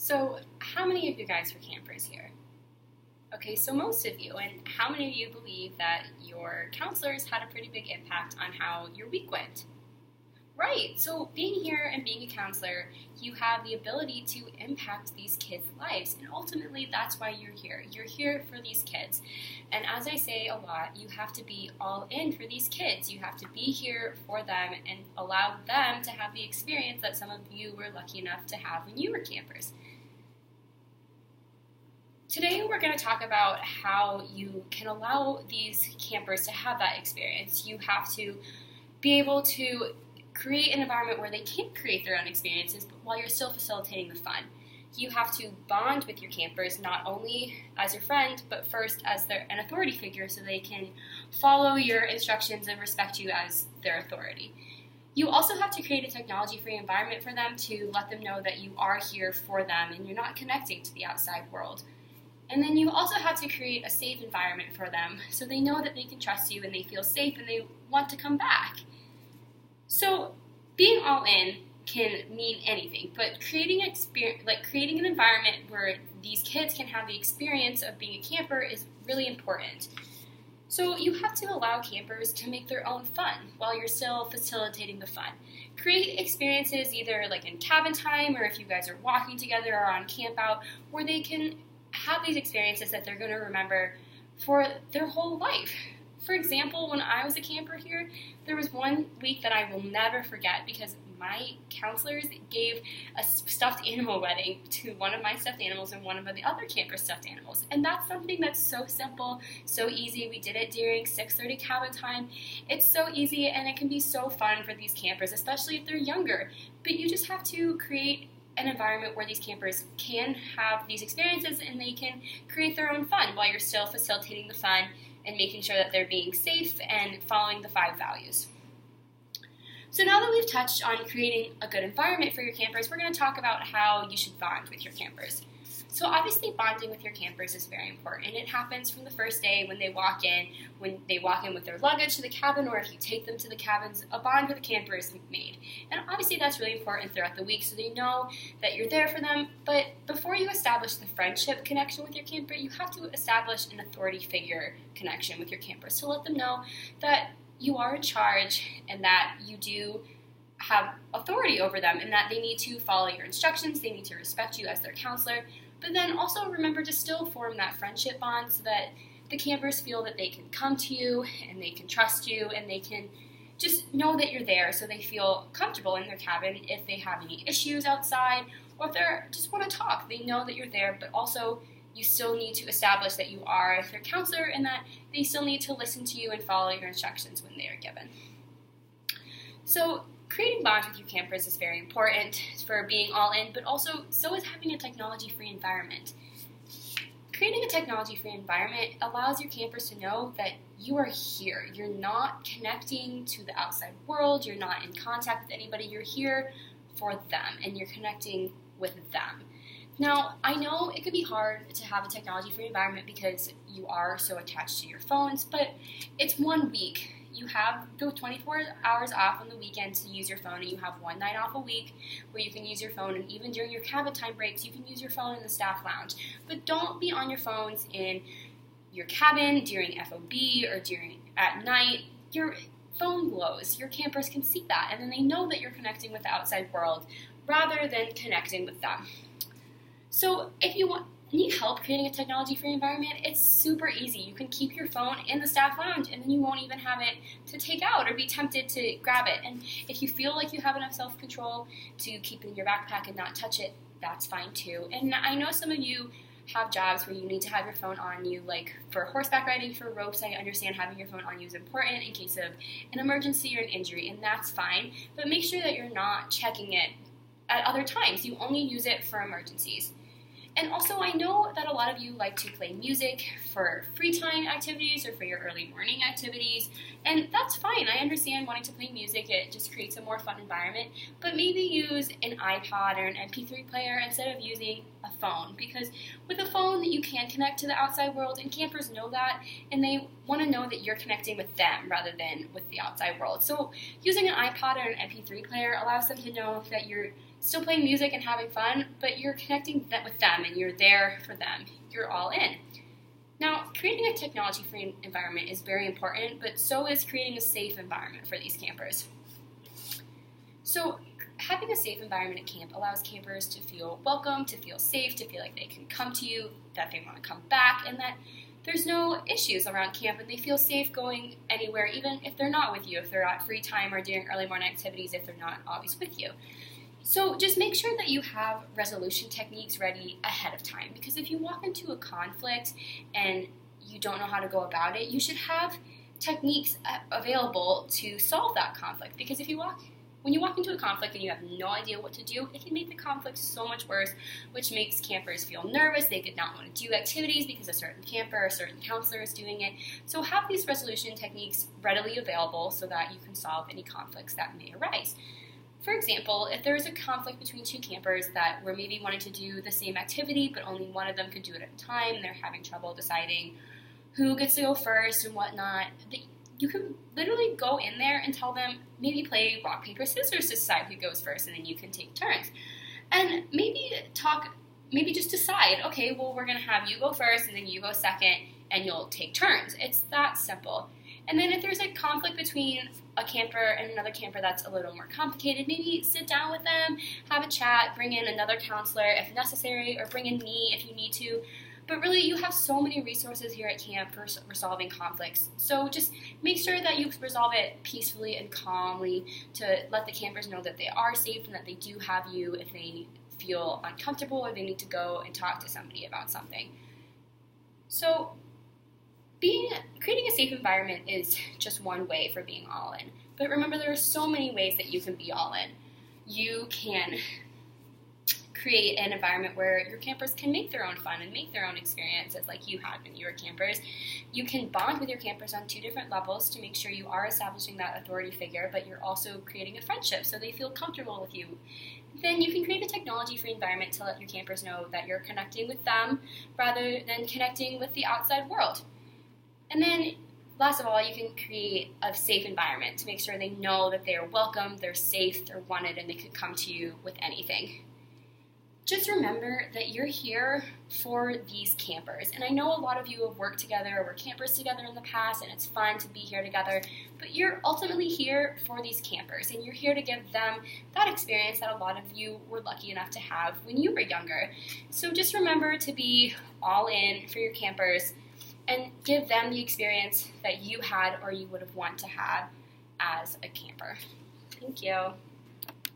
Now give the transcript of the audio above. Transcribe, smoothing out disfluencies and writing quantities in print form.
So, how many of you guys are campers here? Okay, so most of you. And how many of you believe that your counselors had a pretty big impact on how your week went? Right, so being here and being a counselor, you have the ability to impact these kids' lives, and ultimately that's why you're here. You're here for these kids. And as I say a lot, you have to be all in for these kids. You have to be here for them and allow them to have the experience that some of you were lucky enough to have when you were campers. Today we're going to talk about how you can allow these campers to have that experience. You have to be able to create an environment where they can create their own experiences while you're still facilitating the fun. You have to bond with your campers not only as your friend, but first as an authority figure so they can follow your instructions and respect you as their authority. You also have to create a technology-free environment for them to let them know that you are here for them and you're not connecting to the outside world. And then you also have to create a safe environment for them so they know that they can trust you and they feel safe and they want to come back. So being all in can mean anything, but creating an environment where these kids can have the experience of being a camper is really important. So you have to allow campers to make their own fun while you're still facilitating the fun. Create experiences either like in cabin time or if you guys are walking together or on camp out where they can have these experiences that they're going to remember for their whole life. For example, when I was a camper here, there was one week that I will never forget because my counselors gave a stuffed animal wedding to one of my stuffed animals and one of the other campers' stuffed animals. And that's something that's so simple, so easy. We did it during 6:30 cabin time. It's so easy and it can be so fun for these campers, especially if they're younger. But you just have to create an environment where these campers can have these experiences and they can create their own fun while you're still facilitating the fun and making sure that they're being safe and following the 5 values. So now that we've touched on creating a good environment for your campers, we're going to talk about how you should bond with your campers. So obviously bonding with your campers is very important. It happens from the first day when they walk in with their luggage to the cabin, or if you take them to the cabins, a bond with the camper is made. And obviously that's really important throughout the week so they know that you're there for them. But before you establish the friendship connection with your camper, you have to establish an authority figure connection with your campers to let them know that you are in charge and that you do have authority over them and that they need to follow your instructions, they need to respect you as their counselor. But then also remember to still form that friendship bond so that the campers feel that they can come to you and they can trust you and they can just know that you're there so they feel comfortable in their cabin if they have any issues outside or if they just want to talk. They know that you're there, but also you still need to establish that you are their counselor and that they still need to listen to you and follow your instructions when they are given. So creating bonds with your campers is very important for being all in, but also so is having a technology-free environment. Creating a technology-free environment allows your campers to know that you are here. You're not connecting to the outside world. You're not in contact with anybody. You're here for them, and you're connecting with them. Now, I know it can be hard to have a technology-free environment because you are so attached to your phones, but it's 1 week. You have the 24 hours off on the weekend to use your phone, and you have one night off a week where you can use your phone, and even during your cabin time breaks, you can use your phone in the staff lounge. But don't be on your phones in your cabin during FOB or at night. Your phone glows. Your campers can see that, and then they know that you're connecting with the outside world rather than connecting with them. So if you need help creating a technology-free environment, it's super easy. You can keep your phone in the staff lounge and then you won't even have it to take out or be tempted to grab it. And if you feel like you have enough self-control to keep it in your backpack and not touch it, that's fine too. And I know some of you have jobs where you need to have your phone on you, like for horseback riding, for ropes. I understand having your phone on you is important in case of an emergency or an injury, and that's fine. But make sure that you're not checking it at other times. You only use it for emergencies. And also, I know that a lot of you like to play music for free time activities or for your early morning activities, and that's fine. I understand wanting to play music. It just creates a more fun environment, but maybe use an iPod or an MP3 player instead of using a phone, because with a phone, you can connect to the outside world, and campers know that, and they want to know that you're connecting with them rather than with the outside world. So using an iPod or an MP3 player allows them to know that you're still playing music and having fun, but you're connecting with them and you're there for them. You're all in. Now, creating a technology-free environment is very important, but so is creating a safe environment for these campers. So, having a safe environment at camp allows campers to feel welcome, to feel safe, to feel like they can come to you, that they want to come back, and that there's no issues around camp and they feel safe going anywhere, even if they're not with you, if they're at free time or doing early morning activities, if they're not always with you. So just make sure that you have resolution techniques ready ahead of time, because if you walk into a conflict and you don't know how to go about it, you should have techniques available to solve that conflict. Because when you walk into a conflict and you have no idea what to do, it can make the conflict so much worse, which makes campers feel nervous. They could not want to do activities because a certain camper or a certain counselor is doing it. So have these resolution techniques readily available so that you can solve any conflicts that may arise. For example, if there is a conflict between two campers that were maybe wanting to do the same activity, but only one of them could do it at a time, and they're having trouble deciding who gets to go first and whatnot, you can literally go in there and tell them, maybe play rock, paper, scissors to decide who goes first, and then you can take turns. And maybe just decide, okay, well, we're going to have you go first, and then you go second, and you'll take turns. It's that simple. And then if there's a conflict between a camper and another camper that's a little more complicated, maybe sit down with them, have a chat, bring in another counselor if necessary, or bring in me if you need to. But really, you have so many resources here at camp for resolving conflicts. So just make sure that you resolve it peacefully and calmly to let the campers know that they are safe and that they do have you if they feel uncomfortable or they need to go and talk to somebody about something. So creating a safe environment is just one way for being all in. But remember, there are so many ways that you can be all in. You can create an environment where your campers can make their own fun and make their own experiences like you had when you were campers. You can bond with your campers on two different levels to make sure you are establishing that authority figure, but you're also creating a friendship so they feel comfortable with you. Then you can create a technology-free environment to let your campers know that you're connecting with them rather than connecting with the outside world. And then, last of all, you can create a safe environment to make sure they know that they are welcome, they're safe, they're wanted, and they can come to you with anything. Just remember that you're here for these campers. And I know a lot of you have worked together or were campers together in the past, and it's fun to be here together, but you're ultimately here for these campers, and you're here to give them that experience that a lot of you were lucky enough to have when you were younger. So just remember to be all in for your campers and give them the experience that you had or you would have wanted to have as a camper. Thank you.